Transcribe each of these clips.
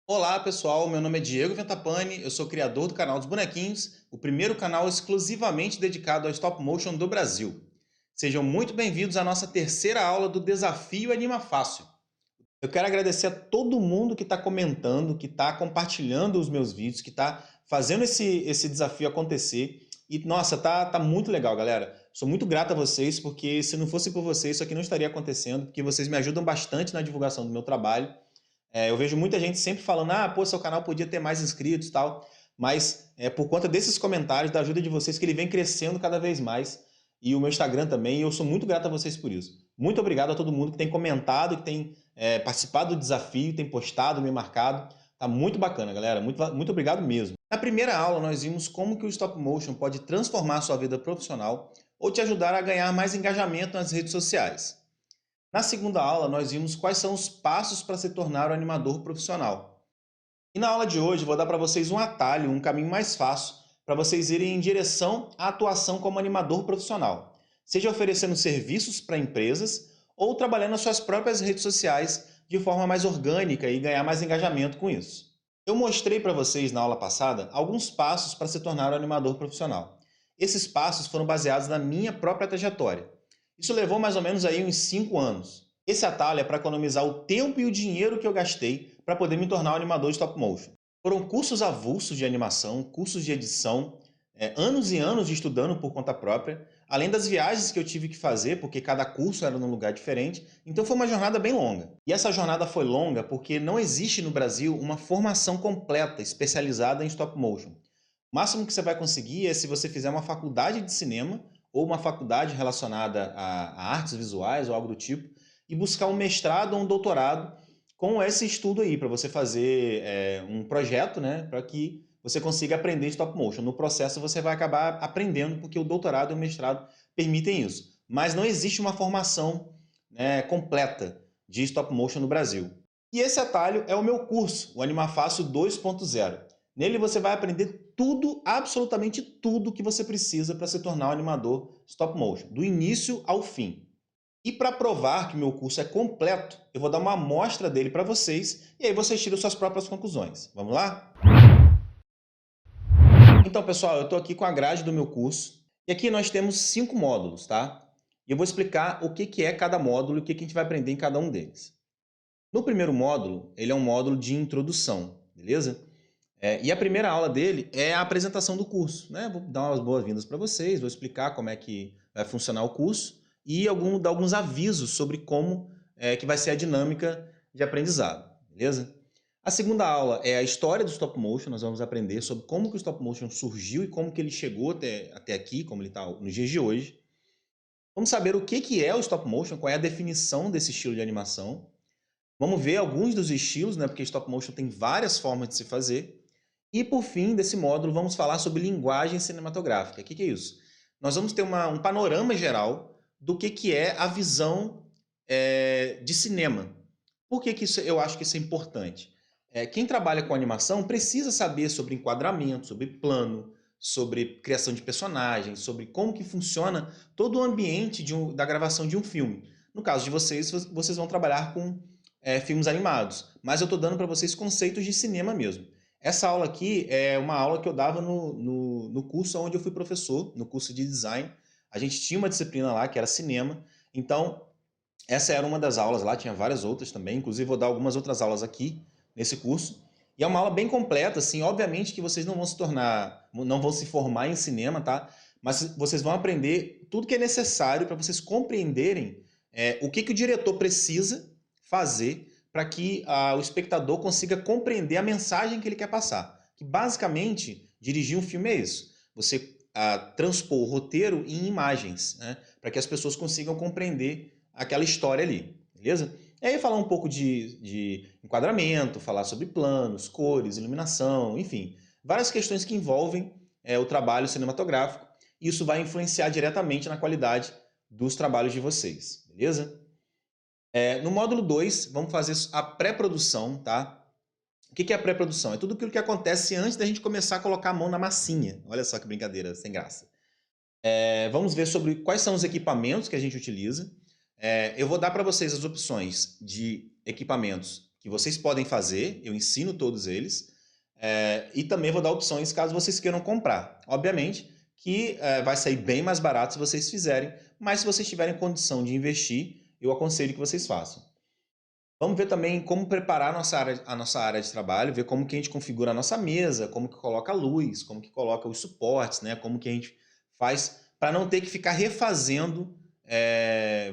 Olá pessoal, meu nome é Diego Ventapani, eu sou criador do canal dos bonequinhos, o primeiro canal exclusivamente dedicado ao stop motion do Brasil. Sejam muito bem-vindos à nossa terceira aula do Desafio Anima Fácil. Eu quero agradecer a todo mundo que está comentando, que está compartilhando os meus vídeos, que está fazendo esse desafio acontecer. E nossa, tá muito legal, galera. Sou muito grato a vocês, porque se não fosse por vocês, isso aqui não estaria acontecendo, porque vocês me ajudam bastante na divulgação do meu trabalho. Eu vejo muita gente sempre falando, pô, seu canal podia ter mais inscritos e tal, mas é por conta desses comentários, da ajuda de vocês, que ele vem crescendo cada vez mais, e o meu Instagram também, e eu sou muito grato a vocês por isso. Muito obrigado a todo mundo que tem comentado, que tem participado do desafio, tem postado, me marcado. Tá muito bacana, galera. Muito obrigado mesmo. Na primeira aula, nós vimos como que o stop motion pode transformar a sua vida profissional ou te ajudar a ganhar mais engajamento nas redes sociais. Na segunda aula, nós vimos quais são os passos para se tornar um animador profissional. E na aula de hoje, vou dar para vocês um atalho, um caminho mais fácil para vocês irem em direção à atuação como animador profissional, seja oferecendo serviços para empresas ou trabalhando nas suas próprias redes sociais de forma mais orgânica e ganhar mais engajamento com isso. Eu mostrei para vocês na aula passada alguns passos para se tornar um animador profissional. Esses passos foram baseados na minha própria trajetória. Isso levou mais ou menos aí uns 5 anos. Esse atalho é para economizar o tempo e o dinheiro que eu gastei para poder me tornar um animador de stop motion. Foram cursos avulsos de animação, cursos de edição, anos e anos de estudando por conta própria, além das viagens que eu tive que fazer, porque cada curso era num lugar diferente, então foi uma jornada bem longa. E essa jornada foi longa porque não existe no Brasil uma formação completa especializada em stop motion. O máximo que você vai conseguir é se você fizer uma faculdade de cinema ou uma faculdade relacionada a artes visuais ou algo do tipo, e buscar um mestrado ou um doutorado com esse estudo aí, para você fazer um projeto, né, para que você consiga aprender stop motion. No processo você vai acabar aprendendo, porque o doutorado e o mestrado permitem isso. Mas não existe uma formação, né, completa de stop motion no Brasil. E esse atalho é o meu curso, o Animafácil 2.0. Nele você vai aprender tudo, absolutamente tudo que você precisa para se tornar um animador stop motion, do início ao fim. E para provar que o meu curso é completo, eu vou dar uma amostra dele para vocês e aí vocês tiram suas próprias conclusões. Vamos lá? Então, pessoal, eu estou aqui com a grade do meu curso e aqui nós temos 5 módulos, tá? E eu vou explicar o que é cada módulo e o que a gente vai aprender em cada um deles. No primeiro módulo, ele é um módulo de introdução, beleza? E a primeira aula dele é a apresentação do curso, né? Vou dar umas boas-vindas para vocês, vou explicar como é que vai funcionar o curso e dar alguns avisos sobre como que vai ser a dinâmica de aprendizado, beleza? A segunda aula é a história do stop motion, nós vamos aprender sobre como que o stop motion surgiu e como que ele chegou até aqui, como ele está nos dias de hoje. Vamos saber o que é o stop motion, qual é a definição desse estilo de animação. Vamos ver alguns dos estilos, né? Porque stop motion tem várias formas de se fazer. E por fim desse módulo, vamos falar sobre linguagem cinematográfica. O que é isso? Nós vamos ter um panorama geral do que é a visão de cinema. Por que eu acho que isso é importante? Quem trabalha com animação precisa saber sobre enquadramento, sobre plano, sobre criação de personagens, sobre como que funciona todo o ambiente da gravação de um filme. No caso de vocês, vocês vão trabalhar com filmes animados, mas eu estou dando para vocês conceitos de cinema mesmo. Essa aula aqui é uma aula que eu dava no curso onde eu fui professor, no curso de design. A gente tinha uma disciplina lá que era cinema, então essa era uma das aulas lá, tinha várias outras também, inclusive vou dar algumas outras aulas aqui nesse curso. E é uma aula bem completa, assim, obviamente que vocês não vão se tornar, não vão se formar em cinema, tá? Mas vocês vão aprender tudo que é necessário para vocês compreenderem o que o diretor precisa fazer para que o espectador consiga compreender a mensagem que ele quer passar. Que basicamente, dirigir um filme é isso. Você transpor o roteiro em imagens, né? Para que as pessoas consigam compreender aquela história ali, beleza? E aí falar um pouco de enquadramento, falar sobre planos, cores, iluminação, enfim, várias questões que envolvem o trabalho cinematográfico. E isso vai influenciar diretamente na qualidade dos trabalhos de vocês, beleza? No módulo 2, vamos fazer a pré-produção, tá? O que é a pré-produção? É tudo aquilo que acontece antes da gente começar a colocar a mão na massinha. Olha só que brincadeira, sem graça. Vamos ver sobre quais são os equipamentos que a gente utiliza. Eu vou dar para vocês as opções de equipamentos que vocês podem fazer, eu ensino todos eles, e também vou dar opções caso vocês queiram comprar. Obviamente que vai sair bem mais barato se vocês fizerem, mas se vocês tiverem condição de investir, eu aconselho que vocês façam. Vamos ver também como preparar a nossa área de trabalho, ver como que a gente configura a nossa mesa, como que coloca a luz, como que coloca os suportes, né? Como que a gente faz para não ter que ficar refazendo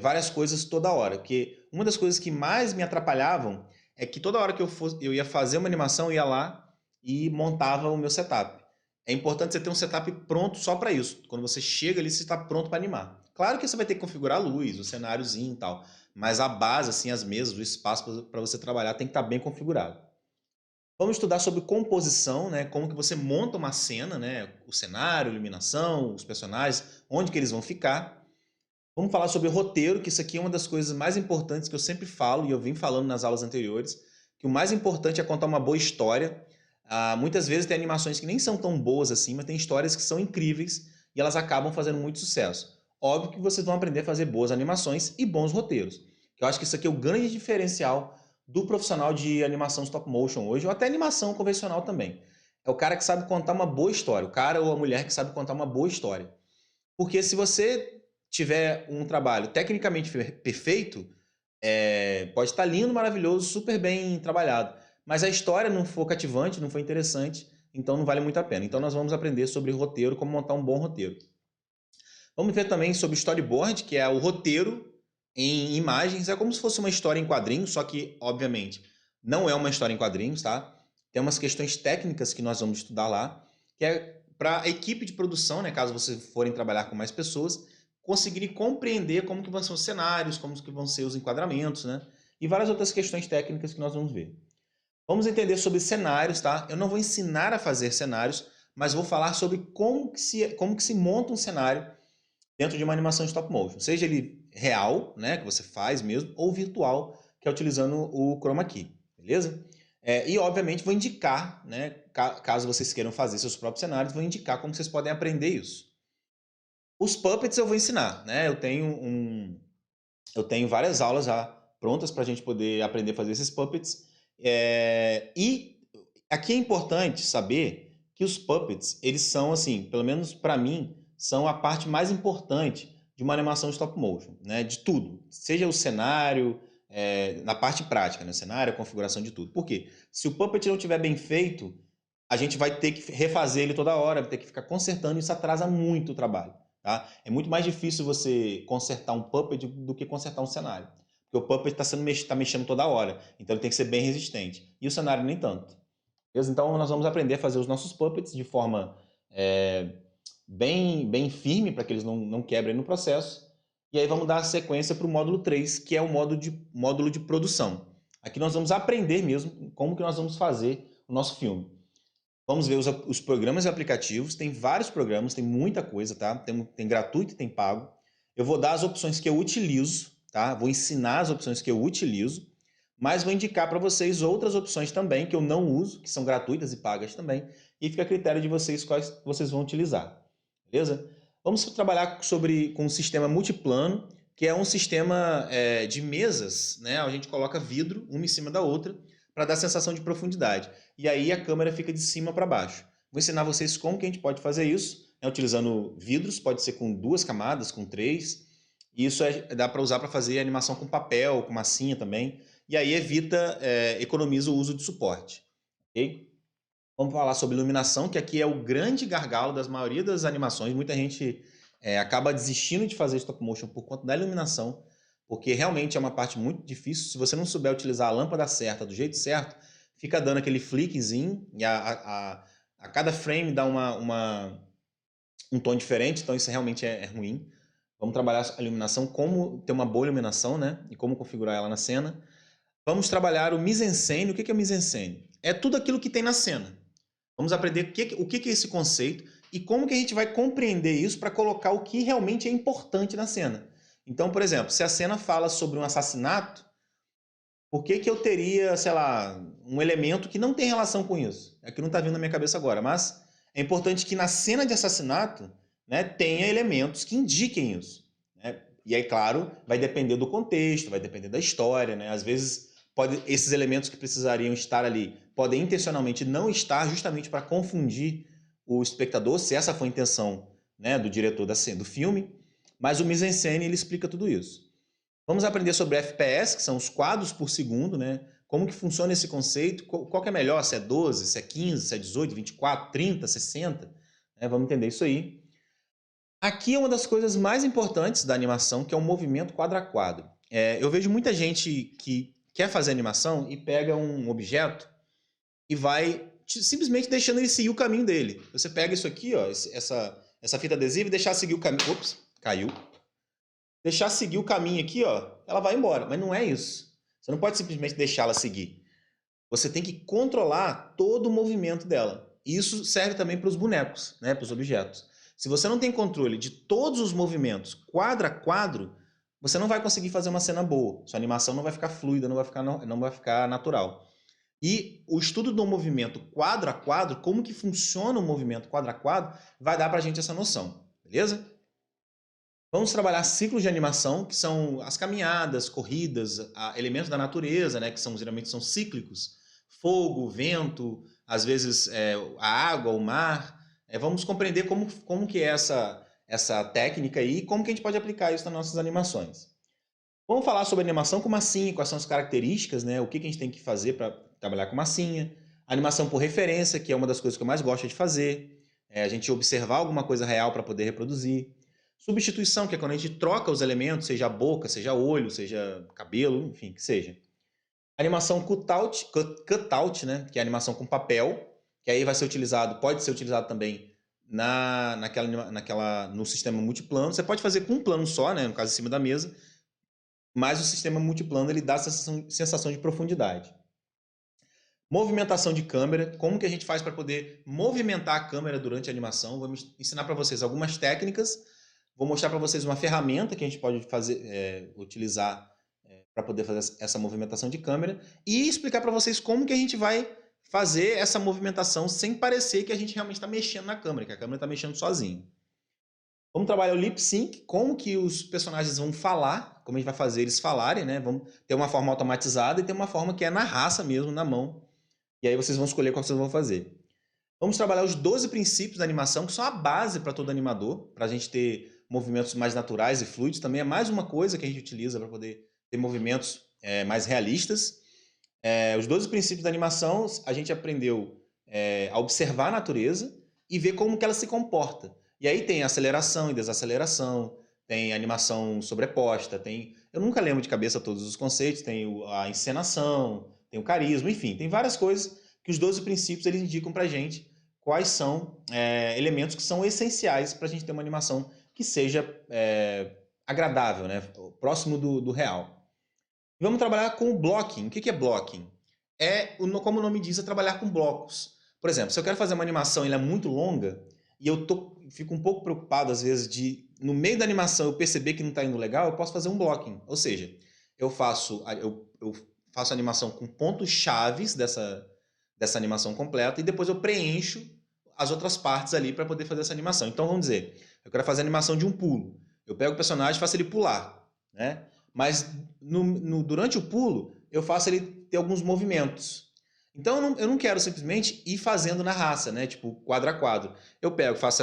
várias coisas toda hora. Porque uma das coisas que mais me atrapalhavam é que toda hora que eu ia fazer uma animação, eu ia lá e montava o meu setup. É importante você ter um setup pronto só para isso. Quando você chega ali, você está pronto para animar. Claro que você vai ter que configurar a luz, o cenáriozinho e tal, mas a base, assim, as mesas, o espaço para você trabalhar tem que estar bem configurado. Vamos estudar sobre composição, né? Como que você monta uma cena, né? O cenário, a iluminação, os personagens, onde que eles vão ficar. Vamos falar sobre roteiro, que isso aqui é uma das coisas mais importantes que eu sempre falo, e eu vim falando nas aulas anteriores, que o mais importante é contar uma boa história. Muitas vezes tem animações que nem são tão boas assim, mas tem histórias que são incríveis e elas acabam fazendo muito sucesso. Óbvio que vocês vão aprender a fazer boas animações e bons roteiros. Eu acho que isso aqui é o grande diferencial do profissional de animação stop motion hoje, ou até animação convencional também. É o cara que sabe contar uma boa história, o cara ou a mulher que sabe contar uma boa história. Porque se você tiver um trabalho tecnicamente perfeito, pode estar lindo, maravilhoso, super bem trabalhado, mas a história não for cativante, não for interessante, então não vale muito a pena. Então nós vamos aprender sobre roteiro, como montar um bom roteiro. Vamos ver também sobre storyboard, que é o roteiro em imagens. É como se fosse uma história em quadrinhos, só que, obviamente, não é uma história em quadrinhos, tá? Tem umas questões técnicas que nós vamos estudar lá, que é para a equipe de produção, né, caso vocês forem trabalhar com mais pessoas, conseguirem compreender como que vão ser os cenários, como que vão ser os enquadramentos, né? E várias outras questões técnicas que nós vamos ver. Vamos entender sobre cenários, tá? Eu não vou ensinar a fazer cenários, mas vou falar sobre como que se monta um cenário dentro de uma animação stop motion, seja ele real, né, que você faz mesmo, ou virtual, que é utilizando o chroma key, beleza? E obviamente vou indicar, né, caso vocês queiram fazer seus próprios cenários, vou indicar como vocês podem aprender isso. Os puppets eu vou ensinar, né? Eu tenho várias aulas já prontas para a gente poder aprender a fazer esses puppets. E aqui é importante saber que os puppets, eles são assim, pelo menos para mim, são a parte mais importante de uma animação stop motion, né? De tudo, seja o cenário, na parte prática, né? Cenário, a configuração de tudo. Por quê? Se o puppet não estiver bem feito, a gente vai ter que refazer ele toda hora, vai ter que ficar consertando, e isso atrasa muito o trabalho. Tá? É muito mais difícil você consertar um puppet do que consertar um cenário. Porque o puppet está mexendo toda hora, então ele tem que ser bem resistente. E o cenário nem tanto. Beleza? Então nós vamos aprender a fazer os nossos puppets de forma bem firme, para que eles não quebrem no processo. E aí vamos dar a sequência para o módulo 3, que é o módulo de produção. Aqui nós vamos aprender mesmo como que nós vamos fazer o nosso filme. Vamos ver os programas e aplicativos. Tem vários programas, tem muita coisa, tá? Tem gratuito e tem pago. Eu vou dar as opções que eu utilizo, tá? Vou ensinar as opções que eu utilizo, mas vou indicar para vocês outras opções também que eu não uso, que são gratuitas e pagas também, e fica a critério de vocês quais vocês vão utilizar. Beleza? Vamos trabalhar com um sistema multiplano, que é um sistema de mesas, né? A gente coloca vidro uma em cima da outra, para dar sensação de profundidade. E aí a câmera fica de cima para baixo. Vou ensinar vocês como que a gente pode fazer isso, né, utilizando vidros, pode ser com 2 camadas, com 3. E isso dá para usar para fazer animação com papel, com massinha também. E aí economiza o uso de suporte. Okay? Vamos falar sobre iluminação, que aqui é o grande gargalo das maioria das animações. Muita gente acaba desistindo de fazer stop motion por conta da iluminação, porque realmente é uma parte muito difícil. Se você não souber utilizar a lâmpada certa, do jeito certo, fica dando aquele flickzinho, e a cada frame dá um tom diferente, então isso realmente é ruim. Vamos trabalhar a iluminação, como ter uma boa iluminação, né? E como configurar ela na cena. Vamos trabalhar o mise-en-scène. O que é o mise-en-scène? É tudo aquilo que tem na cena. Vamos aprender o que é esse conceito e como que a gente vai compreender isso para colocar o que realmente é importante na cena. Então, por exemplo, se a cena fala sobre um assassinato, por que eu teria, sei lá, um elemento que não tem relação com isso? É que não está vindo na minha cabeça agora, mas é importante que na cena de assassinato, né, tenha elementos que indiquem isso. Né? E aí, claro, vai depender do contexto, vai depender da história. Né? Às vezes esses elementos que precisariam estar ali podem intencionalmente não estar, justamente para confundir o espectador, se essa foi a intenção, né, do diretor do filme, mas o mise-en-scène ele explica tudo isso. Vamos aprender sobre FPS, que são os quadros por segundo, né? Como que funciona esse conceito, qual que é melhor, se é 12, se é 15, se é 18, 24, 30, 60, né? Vamos entender isso aí. Aqui é uma das coisas mais importantes da animação, que é o movimento quadro a quadro. Eu vejo muita gente que quer fazer animação e pega um objeto e vai simplesmente deixando ele seguir o caminho dele. Você pega isso aqui, ó, essa fita adesiva e deixar seguir o caminho. Ops, caiu. Deixar seguir o caminho aqui, ó, ela vai embora. Mas não é isso. Você não pode simplesmente deixá-la seguir. Você tem que controlar todo o movimento dela. Isso serve também para os bonecos, né, para os objetos. Se você não tem controle de todos os movimentos, quadro a quadro, você não vai conseguir fazer uma cena boa. Sua animação não vai ficar fluida, não vai ficar natural. E o estudo do movimento quadro a quadro, como que funciona o movimento quadro a quadro, vai dar para a gente essa noção, beleza? Vamos trabalhar ciclos de animação, que são as caminhadas, corridas, elementos da natureza, né, que geralmente são cíclicos. Fogo, vento, às vezes a água, o mar. Vamos compreender como que é essa técnica aí e como que a gente pode aplicar isso nas nossas animações. Vamos falar sobre animação com massinha, quais são as características, né, o que a gente tem que fazer para trabalhar com massinha. Animação por referência, que é uma das coisas que eu mais gosto de fazer. A gente observar alguma coisa real para poder reproduzir. Substituição, que é quando a gente troca os elementos, seja a boca, seja olho, seja cabelo, enfim, que seja. Animação cutout, né, que é a animação com papel, que aí vai ser utilizado, pode ser utilizado também no sistema multiplano. Você pode fazer com um plano só, né, no caso em cima da mesa, mas o sistema multiplano ele dá essa sensação de profundidade. Movimentação de câmera, como que a gente faz para poder movimentar a câmera durante a animação. Vou ensinar para vocês algumas técnicas. Vou mostrar para vocês uma ferramenta que a gente pode utilizar para poder fazer essa movimentação de câmera e explicar para vocês como que a gente vai fazer essa movimentação sem parecer que a gente realmente está mexendo na câmera, que a câmera está mexendo sozinho. Vamos trabalhar o lip sync, como que os personagens vão falar, como a gente vai fazer eles falarem, né? Vamos ter uma forma automatizada e ter uma forma que é na raça mesmo, na mão. E aí vocês vão escolher qual vocês vão fazer. Vamos trabalhar os 12 princípios da animação, que são a base para todo animador, para a gente ter movimentos mais naturais e fluidos. Também é mais uma coisa que a gente utiliza para poder ter movimentos mais realistas. Os 12 princípios da animação, a gente aprendeu a observar a natureza e ver como que ela se comporta. E aí tem aceleração e desaceleração, tem animação sobreposta, eu nunca lembro de cabeça todos os conceitos, tem a encenação, tem o carisma, enfim, tem várias coisas que os 12 princípios eles indicam pra gente quais são elementos que são essenciais para a gente ter uma animação que seja agradável, né? Próximo do real. E vamos trabalhar com o blocking. O que é blocking? Como o nome diz, é trabalhar com blocos. Por exemplo, se eu quero fazer uma animação e ela é muito longa, e eu fico um pouco preocupado, às vezes, no meio da animação, eu perceber que não está indo legal, eu posso fazer um blocking. Ou seja, eu faço a animação com pontos chaves dessa animação completa e depois eu preencho as outras partes ali para poder fazer essa animação. Então, vamos dizer, eu quero fazer a animação de um pulo. Eu pego o personagem e faço ele pular, né? Mas durante o pulo, eu faço ele ter alguns movimentos. Então, eu não quero simplesmente ir fazendo na raça, né? Tipo, quadro a quadro. Eu pego, faço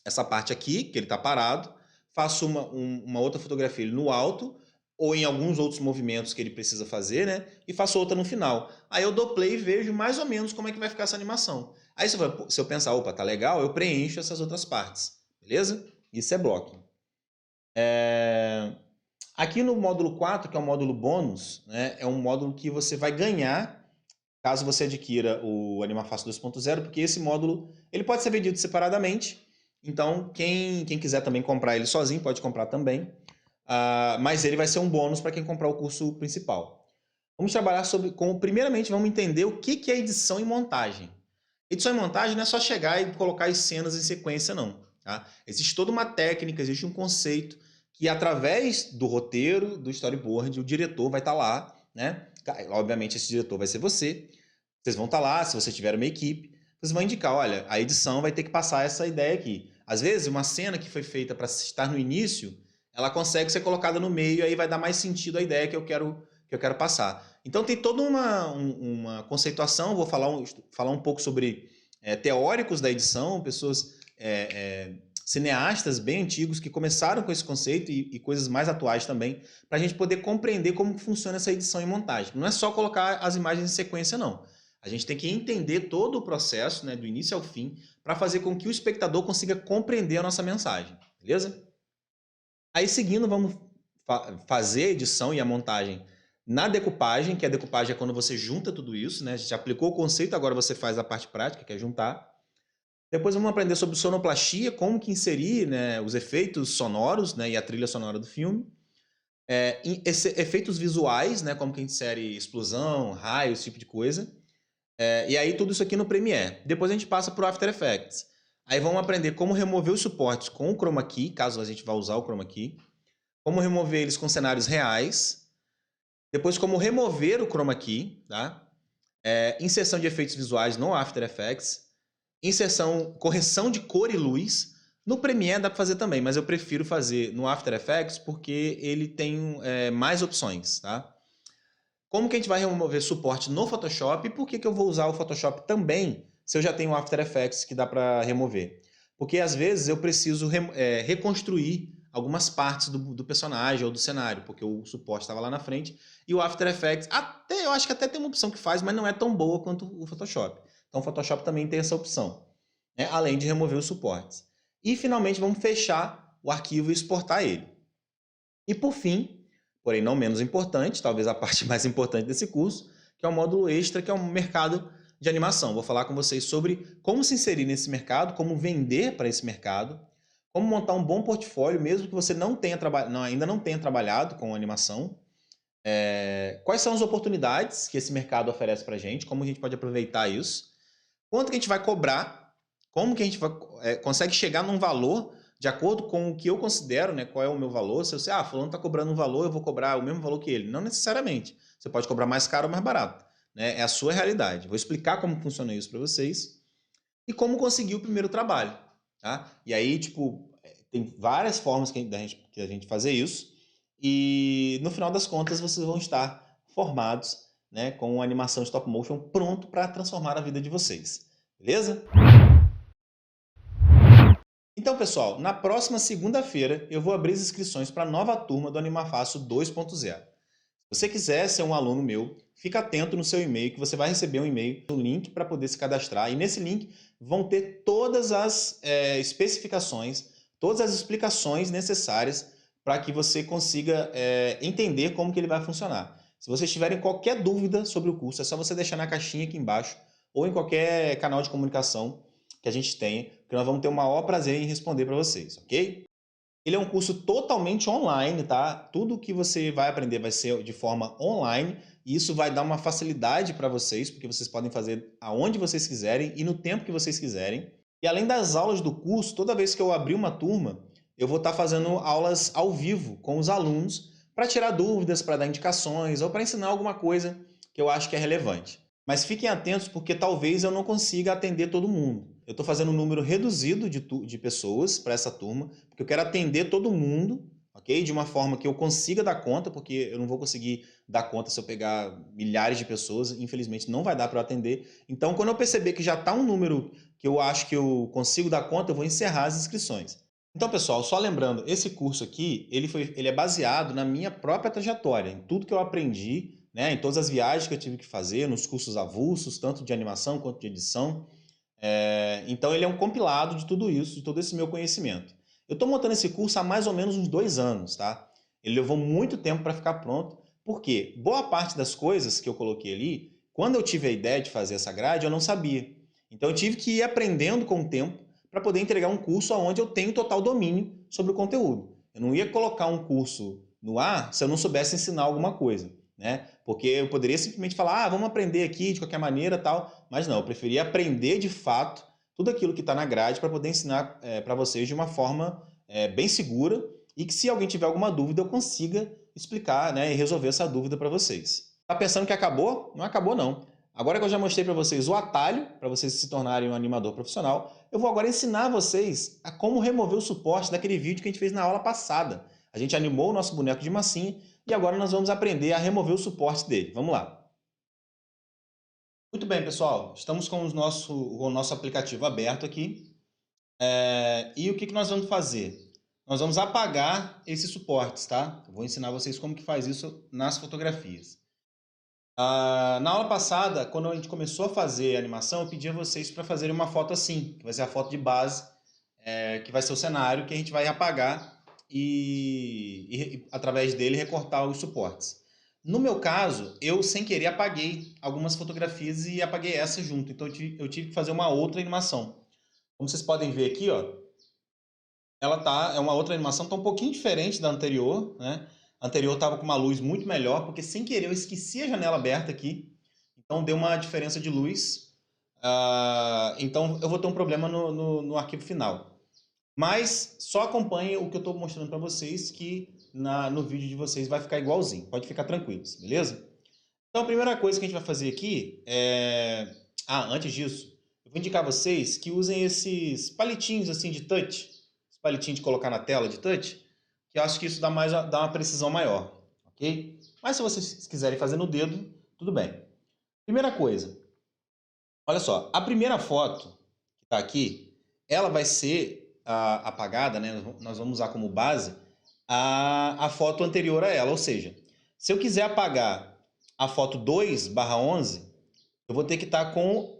essa parte aqui, que ele está parado, faço uma outra fotografia ele no alto, ou em alguns outros movimentos que ele precisa fazer, né? E faço outra no final. Aí eu dou play e vejo mais ou menos como é que vai ficar essa animação. Aí se eu pensar, opa, tá legal, eu preencho essas outras partes, beleza? Isso é blocking. Aqui no módulo 4, que é o módulo bônus, né, é um módulo que você vai ganhar caso você adquira o Animafácil 2.0, porque esse módulo ele pode ser vendido separadamente. Então, quem quiser também comprar ele sozinho, pode comprar também. Mas ele vai ser um bônus para quem comprar o curso principal. Vamos trabalhar primeiramente, vamos entender o que é edição e montagem. Edição e montagem não é só chegar e colocar as cenas em sequência, não. Tá? Existe toda uma técnica, existe um conceito que, através do roteiro, do storyboard, o diretor vai estar lá, né? Obviamente, esse diretor vai ser você. Vocês vão estar lá, se você tiver uma equipe, vocês vão indicar, olha, a edição vai ter que passar essa ideia aqui. Às vezes, uma cena que foi feita para estar no início, ela consegue ser colocada no meio e aí vai dar mais sentido à ideia que eu quero passar. Então tem toda uma conceituação, vou falar um pouco sobre teóricos da edição, pessoas cineastas bem antigos que começaram com esse conceito e coisas mais atuais também, para a gente poder compreender como funciona essa edição e montagem. Não é só colocar as imagens em sequência, não. A gente tem que entender todo o processo, né, do início ao fim, para fazer com que o espectador consiga compreender a nossa mensagem, beleza? Aí seguindo, vamos fazer a edição e a montagem na decupagem, que a decupagem é quando você junta tudo isso, né? A gente aplicou o conceito, agora você faz a parte prática, que é juntar. Depois vamos aprender sobre sonoplastia, como que inserir, né, os efeitos sonoros, né, e a trilha sonora do filme. Efeitos visuais, né, como que insere explosão, raio, esse tipo de coisa. E aí tudo isso aqui no Premiere. Depois a gente passa para o After Effects. Aí vamos aprender como remover os suportes com o Chroma Key, caso a gente vá usar o Chroma Key. Como remover eles com cenários reais. Depois como remover o Chroma Key, tá? Inserção de efeitos visuais no After Effects. Correção de cor e luz. No Premiere dá para fazer também, mas eu prefiro fazer no After Effects porque ele tem mais opções, tá? Como que a gente vai remover suporte no Photoshop e por que eu vou usar o Photoshop também se eu já tenho o After Effects que dá para remover? Porque às vezes eu preciso reconstruir algumas partes do personagem ou do cenário, porque o suporte estava lá na frente e o After Effects, eu acho que até tem uma opção que faz, mas não é tão boa quanto o Photoshop. Então o Photoshop também tem essa opção, né? Além de remover os suportes. E finalmente vamos fechar o arquivo e exportar ele. E por fim, porém não menos importante, talvez a parte mais importante desse curso, que é o módulo extra, que é o mercado de animação. Vou falar com vocês sobre como se inserir nesse mercado, como vender para esse mercado, como montar um bom portfólio, mesmo que você ainda não tenha trabalhado com animação. Quais são as oportunidades que esse mercado oferece para a gente, como a gente pode aproveitar isso, quanto que a gente vai cobrar, como que a gente consegue chegar num valor de acordo com o que eu considero, né, qual é o meu valor. Se eu sei, fulano está cobrando um valor, eu vou cobrar o mesmo valor que ele. Não necessariamente. Você pode cobrar mais caro ou mais barato, né? É a sua realidade. Vou explicar como funciona isso para vocês e como conseguir o primeiro trabalho, tá? E aí, tem várias formas que a gente fazer isso e no final das contas vocês vão estar formados, né, com animação stop motion pronto para transformar a vida de vocês. Beleza? Então, pessoal, na próxima segunda-feira eu vou abrir as inscrições para a nova turma do Animafácil 2.0. Se você quiser ser um aluno meu, fica atento no seu e-mail que você vai receber um e-mail, um link para poder se cadastrar. E nesse link vão ter todas as especificações, todas as explicações necessárias para que você consiga entender como que ele vai funcionar. Se vocês tiverem qualquer dúvida sobre o curso, é só você deixar na caixinha aqui embaixo ou em qualquer canal de comunicação que a gente tenha, que nós vamos ter o maior prazer em responder para vocês, ok? Ele é um curso totalmente online, tá? Tudo que você vai aprender vai ser de forma online e isso vai dar uma facilidade para vocês, porque vocês podem fazer aonde vocês quiserem e no tempo que vocês quiserem. E além das aulas do curso, toda vez que eu abrir uma turma, eu vou estar fazendo aulas ao vivo com os alunos para tirar dúvidas, para dar indicações ou para ensinar alguma coisa que eu acho que é relevante. Mas fiquem atentos porque talvez eu não consiga atender todo mundo. Eu estou fazendo um número reduzido de pessoas para essa turma, porque eu quero atender todo mundo, ok? De uma forma que eu consiga dar conta, porque eu não vou conseguir dar conta se eu pegar milhares de pessoas, infelizmente não vai dar para eu atender. Então, quando eu perceber que já está um número que eu acho que eu consigo dar conta, eu vou encerrar as inscrições. Então, pessoal, só lembrando, esse curso aqui, ele é baseado na minha própria trajetória, em tudo que eu aprendi, né, em todas as viagens que eu tive que fazer, nos cursos avulsos, tanto de animação quanto de edição. Então ele é um compilado de tudo isso, de todo esse meu conhecimento. Eu estou montando esse curso há mais ou menos uns 2 anos, tá? Ele levou muito tempo para ficar pronto, porque boa parte das coisas que eu coloquei ali, quando eu tive a ideia de fazer essa grade, eu não sabia. Então eu tive que ir aprendendo com o tempo para poder entregar um curso onde eu tenho total domínio sobre o conteúdo. Eu não ia colocar um curso no ar se eu não soubesse ensinar alguma coisa, né? Porque eu poderia simplesmente falar, vamos aprender aqui de qualquer maneira, tal, mas não, eu preferia aprender de fato tudo aquilo que está na grade para poder ensinar para vocês de uma forma bem segura e que se alguém tiver alguma dúvida eu consiga explicar, né, e resolver essa dúvida para vocês. Tá pensando que acabou? Não acabou não. Agora que eu já mostrei para vocês o atalho para vocês se tornarem um animador profissional, eu vou agora ensinar vocês a como remover o suporte daquele vídeo que a gente fez na aula passada. A gente animou o nosso boneco de massinha e agora nós vamos aprender a remover o suporte dele. Vamos lá. Muito bem, pessoal. Estamos com o nosso aplicativo aberto aqui. E o que nós vamos fazer? Nós vamos apagar esses suportes, tá? Eu vou ensinar vocês como que faz isso nas fotografias. Na aula passada, quando a gente começou a fazer a animação, eu pedi a vocês para fazerem uma foto assim, que vai ser a foto de base, que vai ser o cenário que a gente vai apagar e através dele recortar os suportes. No meu caso, eu sem querer apaguei algumas fotografias e apaguei essa junto, então eu tive que fazer uma outra animação. Como vocês podem ver aqui, ó, é uma outra animação, tá um pouquinho diferente da anterior, né? A anterior estava com uma luz muito melhor, porque sem querer eu esqueci a janela aberta aqui, então deu uma diferença de luz. Então eu vou ter um problema no arquivo final. Mas só acompanhe o que eu estou mostrando para vocês, que no vídeo de vocês vai ficar igualzinho. Pode ficar tranquilos, beleza? Então a primeira coisa que a gente vai fazer aqui é... antes disso, eu vou indicar a vocês que usem esses palitinhos assim de touch, esse palitinho de colocar na tela de touch, que eu acho que isso dá uma precisão maior, ok? Mas se vocês quiserem fazer no dedo, tudo bem. Primeira coisa, olha só, a primeira foto que está aqui, ela vai ser apagada, né? Nós vamos usar como base a foto anterior a ela, ou seja, se eu quiser apagar a foto 2/11, eu vou ter que estar com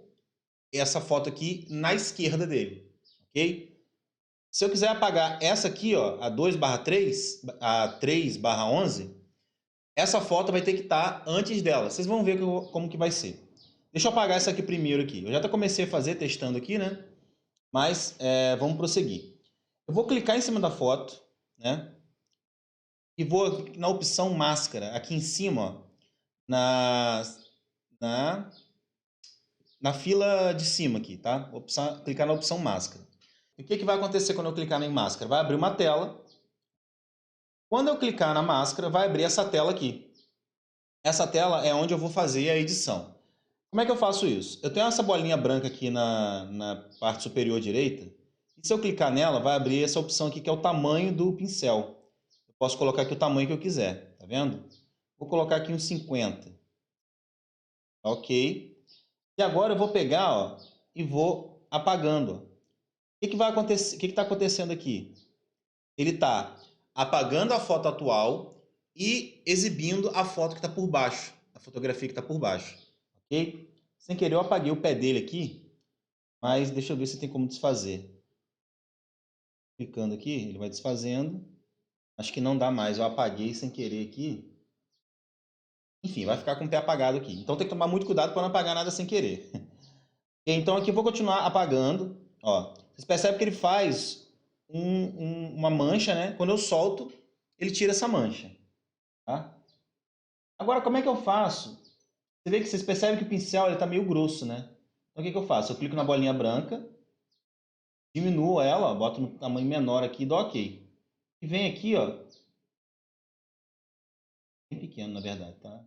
essa foto aqui na esquerda dele, ok? Se eu quiser apagar essa aqui, ó, a 2/3, a 3/11, essa foto vai ter que estar antes dela. Vocês vão ver como que vai ser. Deixa eu apagar essa aqui primeiro aqui. Eu já até comecei a fazer, testando aqui, né? Mas vamos prosseguir. Eu vou clicar em cima da foto, né? E vou na opção máscara, aqui em cima, ó, na fila de cima aqui, tá? Vou clicar na opção máscara. E o que vai acontecer quando eu clicar em máscara? Vai abrir uma tela. Quando eu clicar na máscara, vai abrir essa tela aqui. Essa tela é onde eu vou fazer a edição. Como é que eu faço isso? Eu tenho essa bolinha branca aqui na parte superior direita. E se eu clicar nela, vai abrir essa opção aqui, que é o tamanho do pincel. Eu posso colocar aqui o tamanho que eu quiser, tá vendo? Vou colocar aqui uns 50. Ok. E agora eu vou pegar, ó, e vou apagando. O que vai acontecer? O que está acontecendo aqui? Ele está apagando a foto atual e exibindo a foto que está por baixo, a fotografia que está por baixo, ok? Sem querer eu apaguei o pé dele aqui, mas deixa eu ver se tem como desfazer. Clicando aqui, ele vai desfazendo. Acho que não dá mais, eu apaguei sem querer aqui. Enfim, vai ficar com o pé apagado aqui. Então tem que tomar muito cuidado para não apagar nada sem querer. Então aqui eu vou continuar apagando. Ó, vocês percebem que ele faz uma mancha, né? Quando eu solto, ele tira essa mancha. Tá? Agora, como é que eu faço? Você vê que vocês percebem que o pincel está meio grosso, né? Então o que eu faço? Eu clico na bolinha branca, diminuo ela, ó, boto no tamanho menor aqui e dou OK. E vem aqui, ó, bem pequeno na verdade, tá?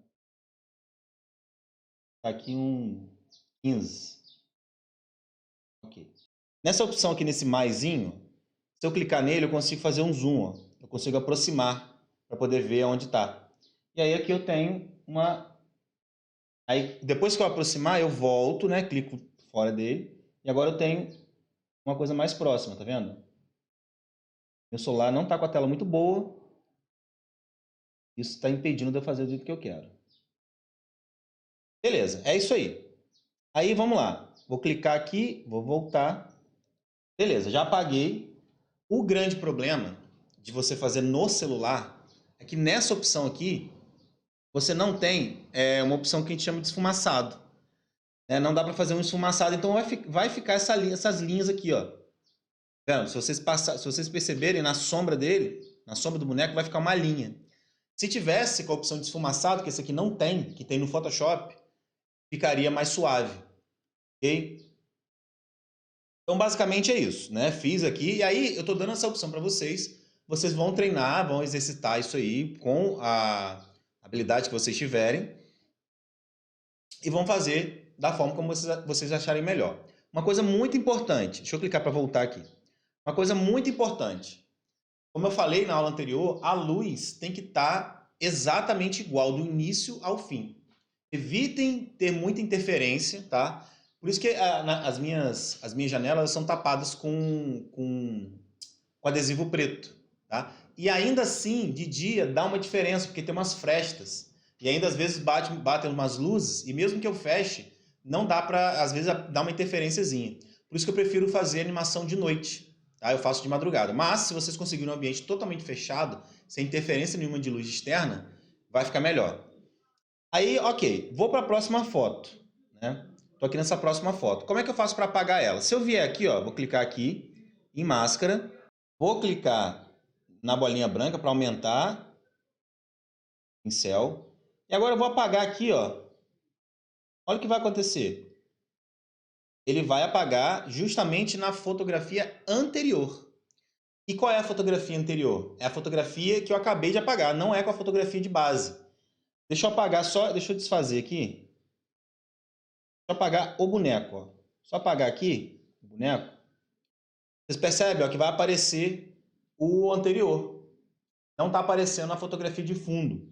Tá aqui um 15. OK. Nessa opção aqui, nesse maisinho, se eu clicar nele, eu consigo fazer um zoom, ó. Eu consigo aproximar para poder ver onde está. E aí aqui eu tenho uma... Aí depois que eu aproximar, eu volto, né? Clico fora dele. E agora eu tenho uma coisa mais próxima, tá vendo? Meu celular não está com a tela muito boa. Isso está impedindo de eu fazer do jeito que eu quero. Beleza, é isso aí. Aí vamos lá. Vou clicar aqui, vou voltar. Beleza, já apaguei. O grande problema de você fazer no celular é que nessa opção aqui, você não tem uma opção que a gente chama de esfumaçado. Não dá para fazer um esfumaçado, então vai ficar essas linhas aqui, ó. Vendo? Se vocês perceberem, na sombra dele, na sombra do boneco, vai ficar uma linha. Se tivesse com a opção de esfumaçado, que esse aqui não tem, que tem no Photoshop, ficaria mais suave. Ok? Então, basicamente é isso, né? Fiz aqui, e aí eu estou dando essa opção para vocês. Vocês vão treinar, vão exercitar isso aí com a habilidade que vocês tiverem e vão fazer da forma como vocês acharem melhor. Uma coisa muito importante, deixa eu clicar para voltar aqui. Uma coisa muito importante, Como eu falei na aula anterior, a luz tem que estar exatamente igual do início ao fim. Evitem ter muita interferência, tá? Por isso que as minhas janelas são tapadas com adesivo preto, tá? E ainda assim, de dia, dá uma diferença, porque tem umas frestas. E ainda às vezes batem umas luzes, e mesmo que eu feche, não dá para, às vezes, dar uma interferênciazinha. Por isso que eu prefiro fazer animação de noite, tá? Eu faço de madrugada. Mas, se vocês conseguirem um ambiente totalmente fechado, sem interferência nenhuma de luz externa, vai ficar melhor. Aí, ok, vou para a próxima foto, né? Tô aqui nessa próxima foto. Como é que eu faço para apagar ela? Se eu vier aqui, ó, vou clicar aqui em máscara, vou clicar na bolinha branca para aumentar o pincel. E agora eu vou apagar aqui, ó. Olha o que vai acontecer. Ele vai apagar justamente na fotografia anterior. E qual é a fotografia anterior? É a fotografia que eu acabei de apagar, não é com a fotografia de base. Deixa eu apagar só, deixa eu desfazer aqui. Deixa eu apagar o boneco, ó. Só apagar aqui o boneco. Vocês percebem, ó, que vai aparecer o anterior. Não está aparecendo a fotografia de fundo.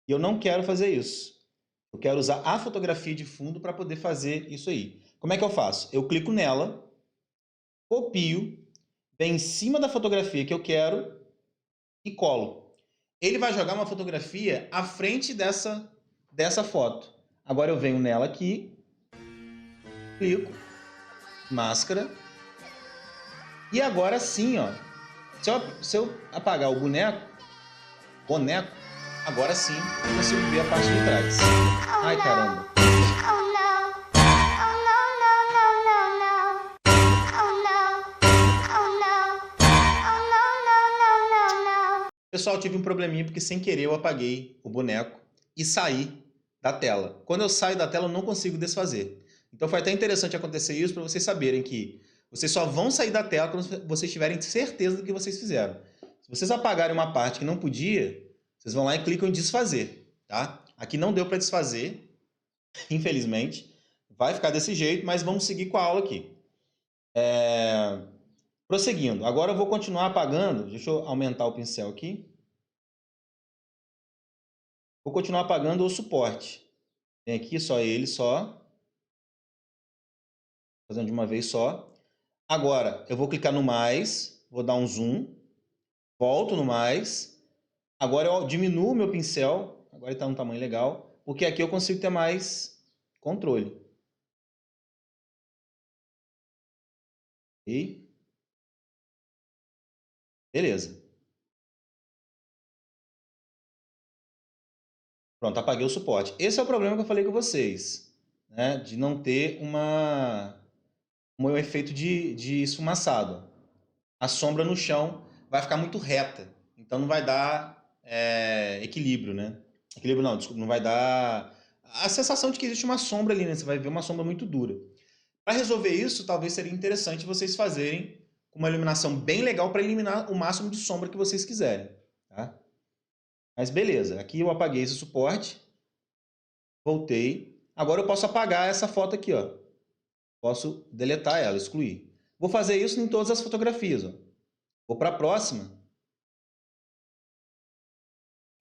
E eu não quero fazer isso. Eu quero usar a fotografia de fundo para poder fazer isso aí. Como é que eu faço? Eu clico nela, copio, venho em cima da fotografia que eu quero e colo. Ele vai jogar uma fotografia à frente dessa foto. Agora eu venho nela aqui, clico, máscara, e agora sim, ó, se eu apagar o boneco, agora sim eu consigo ver a parte de trás. Ai, caramba. Pessoal, tive um probleminha porque sem querer eu apaguei o boneco e saí da tela. Quando eu saio da tela, eu não consigo desfazer. Então foi até interessante acontecer isso para vocês saberem que vocês só vão sair da tela quando vocês tiverem certeza do que vocês fizeram. Se vocês apagarem uma parte que não podia, vocês vão lá e clicam em desfazer, tá? Aqui não deu para desfazer, infelizmente. Vai ficar desse jeito, mas vamos seguir com a aula aqui. Prosseguindo, agora eu vou continuar apagando, deixa eu aumentar o pincel aqui. Vou continuar apagando o suporte. Tem aqui só ele, só. Fazendo de uma vez só. Agora, eu vou clicar no mais, vou dar um zoom, volto no mais. Agora eu diminuo o meu pincel, agora ele está num tamanho legal, porque aqui eu consigo ter mais controle. E beleza. Pronto, apaguei o suporte. Esse é o problema que eu falei com vocês, né? De não ter um efeito de esfumaçado. A sombra no chão vai ficar muito reta, então não vai dar equilíbrio, né? Equilíbrio não, desculpa, não vai dar a sensação de que existe uma sombra ali, né? Você vai ver uma sombra muito dura. Para resolver isso, talvez seria interessante vocês fazerem uma iluminação bem legal para eliminar o máximo de sombra que vocês quiserem, tá? Mas beleza, aqui eu apaguei esse suporte, voltei. Agora eu posso apagar essa foto aqui, ó. Posso deletar ela, excluir. Vou fazer isso em todas as fotografias, ó. Vou para a próxima.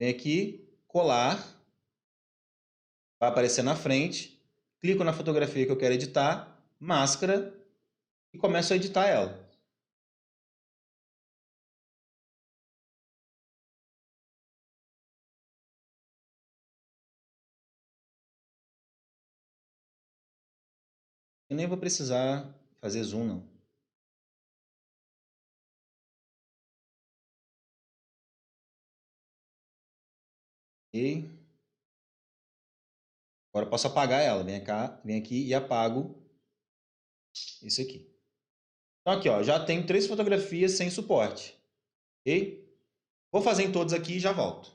Vem aqui, colar. Vai aparecer na frente. Clico na fotografia que eu quero editar, máscara, e começo a editar ela. Eu nem vou precisar fazer zoom, não. Ok. Agora eu posso apagar ela. Vem aqui e apago isso aqui. Então aqui, ó, já tenho 3 fotografias sem suporte. Ok? Vou fazer em todos aqui e já volto.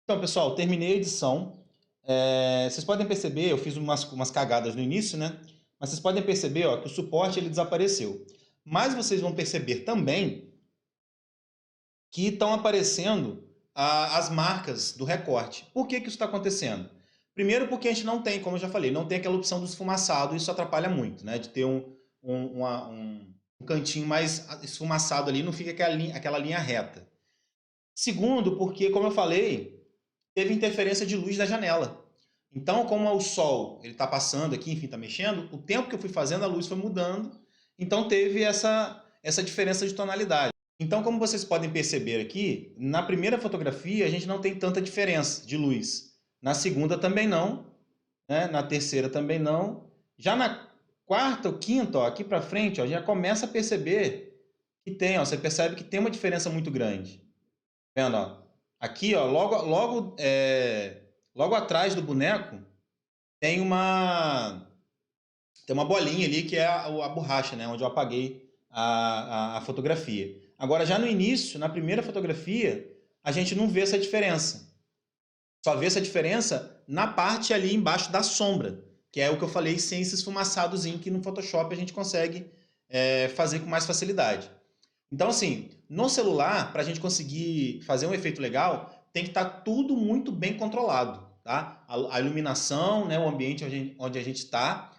Então, pessoal, terminei a edição. Vocês podem perceber, eu fiz umas cagadas no início, né? Mas vocês podem perceber, ó, que o suporte ele desapareceu. Mas vocês vão perceber também que estão aparecendo as marcas do recorte. Por que isso está acontecendo? Primeiro porque a gente não tem, como eu já falei, não tem aquela opção do esfumaçado, isso atrapalha muito, né? De ter um cantinho mais esfumaçado ali, não fica aquela linha reta. Segundo, porque, como eu falei, teve interferência de luz da janela. Então, como o sol ele está passando aqui, enfim, está mexendo, o tempo que eu fui fazendo, a luz foi mudando, então teve essa diferença de tonalidade. Então, como vocês podem perceber aqui, na primeira fotografia a gente não tem tanta diferença de luz. Na segunda também não, né? Na terceira também não. Já na quarta ou quinta, ó, aqui para frente, ó, já começa a perceber que tem, ó, você percebe que tem uma diferença muito grande. Vendo, ó? Aqui, ó, logo atrás do boneco tem uma bolinha ali que é a borracha, né? Onde eu apaguei a fotografia. Agora, já no início, na primeira fotografia, a gente não vê essa diferença. Só vê essa diferença na parte ali embaixo da sombra, que é o que eu falei, sem esse esfumaçadozinho que no Photoshop a gente consegue fazer com mais facilidade. Então, assim, no celular, para a gente conseguir fazer um efeito legal, tem que estar tudo muito bem controlado, tá? A iluminação, né, o ambiente onde a gente está,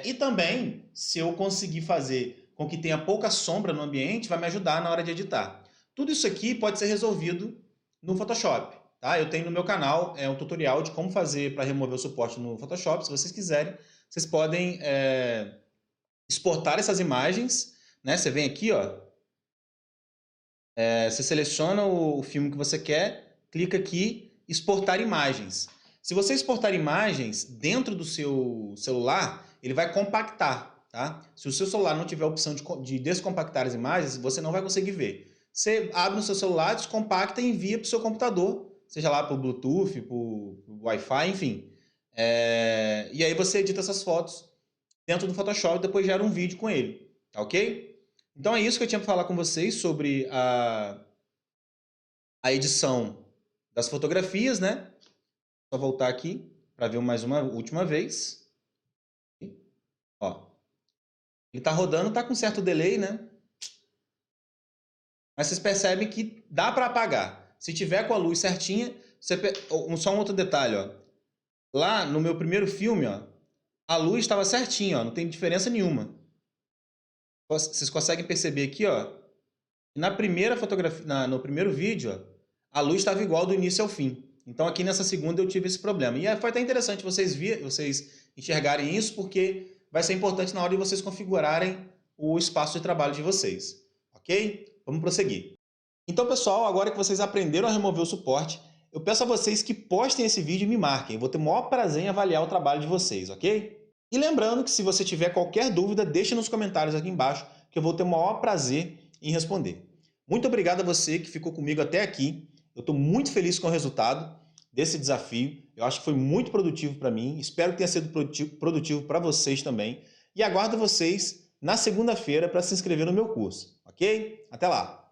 e também, se eu conseguir fazer com que tenha pouca sombra no ambiente, vai me ajudar na hora de editar. Tudo isso aqui pode ser resolvido no Photoshop, tá? Eu tenho no meu canal um tutorial de como fazer para remover o suporte no Photoshop. Se vocês quiserem, vocês podem exportar essas imagens, né? Você vem aqui, ó, você seleciona o filme que você quer, clica aqui, exportar imagens. Se você exportar imagens dentro do seu celular, ele vai compactar, tá? Se o seu celular não tiver a opção de descompactar as imagens, você não vai conseguir ver. Você abre no seu celular, descompacta e envia para o seu computador, seja lá por Bluetooth, por Wi-Fi, enfim. E aí você edita essas fotos dentro do Photoshop e depois gera um vídeo com ele, tá ok? Então é isso que eu tinha para falar com vocês sobre a edição das fotografias, né? Só voltar aqui para ver mais uma última vez. Ó, ele está rodando, está com certo delay, né? Mas vocês percebem que dá para apagar. Se tiver com a luz certinha, só um outro detalhe, ó. Lá no meu primeiro filme, ó, a luz estava certinha, ó, não tem diferença nenhuma. Vocês conseguem perceber aqui, ó, na primeira fotografia, no primeiro vídeo, ó, a luz estava igual do início ao fim. Então aqui nessa segunda eu tive esse problema. E foi até interessante vocês enxergarem isso, porque vai ser importante na hora de vocês configurarem o espaço de trabalho de vocês. Ok? Vamos prosseguir. Então, pessoal, agora que vocês aprenderam a remover o suporte, eu peço a vocês que postem esse vídeo e me marquem. Eu vou ter o maior prazer em avaliar o trabalho de vocês, ok? E lembrando que se você tiver qualquer dúvida, deixe nos comentários aqui embaixo, que eu vou ter o maior prazer em responder. Muito obrigado a você que ficou comigo até aqui. Eu estou muito feliz com o resultado desse desafio. Eu acho que foi muito produtivo para mim. Espero que tenha sido produtivo para vocês também. E aguardo vocês na segunda-feira para se inscrever no meu curso, ok? Até lá!